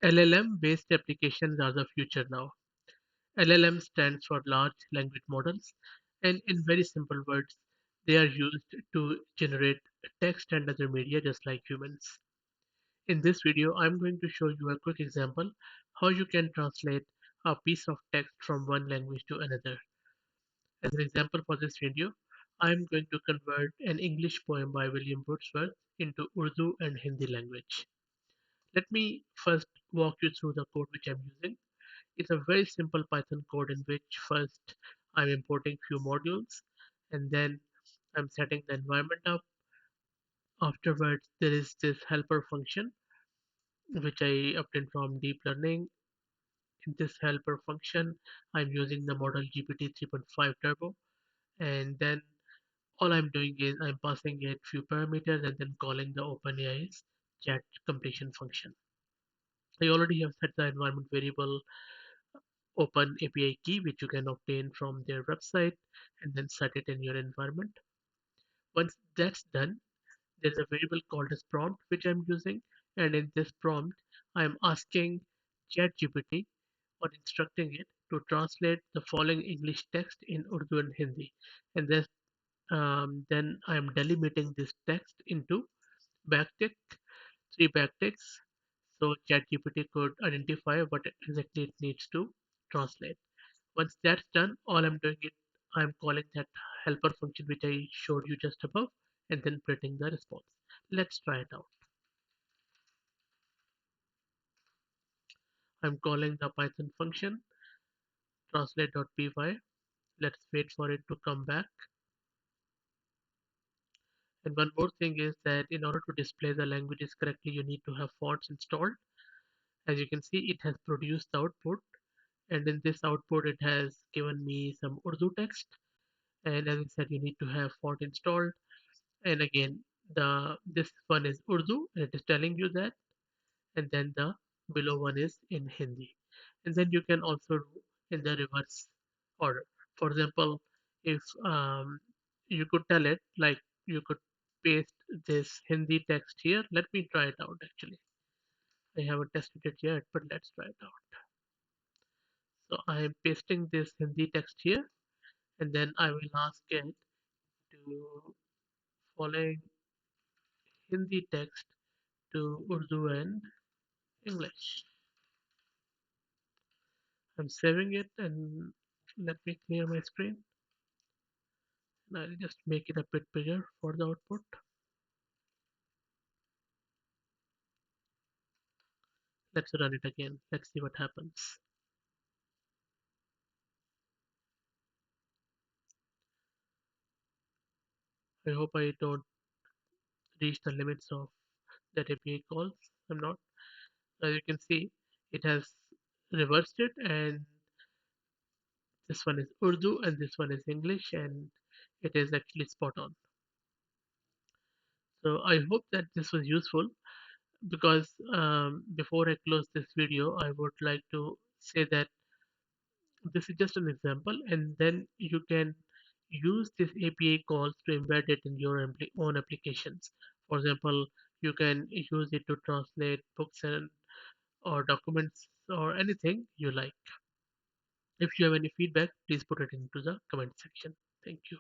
LLM based applications are the future now. LLM stands for large language models, and in very simple words, they are used to generate text and other media just like humans. In this video, I'm going to show you a quick example how you can translate a piece of text from one language to another. As an example for this video, I'm going to convert an English poem by William Wordsworth into Urdu and Hindi language. Let me first walk you through the code which I'm using. It's a very simple Python code in which first I'm importing few modules and then I'm setting the environment up. Afterwards, there is this helper function which I obtained from deep learning. In this helper function, I'm using the model GPT 3.5 Turbo, and then all I'm doing is I'm passing it few parameters and then calling the OpenAI's chat completion function. I already have set the environment variable open API key, which you can obtain from their website, and then set it in your environment. Once that's done, there's a variable called as prompt, which I'm using, and in this prompt, I'm asking ChatGPT or instructing it to translate the following English text in Urdu and Hindi, and then I'm delimiting this text into backtick, three backticks, so ChatGPT could identify what exactly it needs to translate. Once that's done, all I'm doing is I'm calling that helper function which I showed you just above and then printing the response. Let's try it out. I'm calling the Python function translate.py. Let's wait for it to come back. And one more thing is that in order to display the languages correctly, you need to have fonts installed. As you can see, it has produced the output, and in this output, it has given me some Urdu text. And as I said, you need to have font installed. And again, the this one is Urdu, and it is telling you that, and then the below one is in Hindi. And then you can also do in the reverse order. For example, if you could tell it like you could paste this Hindi text here. Let me try it out actually. I haven't tested it yet, but let's try it out. So I am pasting this Hindi text here, and then I will ask it to following Hindi text to Urdu and English. I'm saving it and let me clear my screen. And I'll just make it a bit bigger for the output. Let's run it again. Let's see what happens. I hope I don't reach the limits of that API calls. I'm not. As you can see, it has reversed it, and this one is Urdu and this one is English, and it is actually spot on. So I hope that this was useful because before I close this video, I would like to say that this is just an example, and then you can use this API calls to embed it in your own applications. For example, you can use it to translate books and or documents or anything you like. If you have any feedback, please put it into the comment section. Thank you.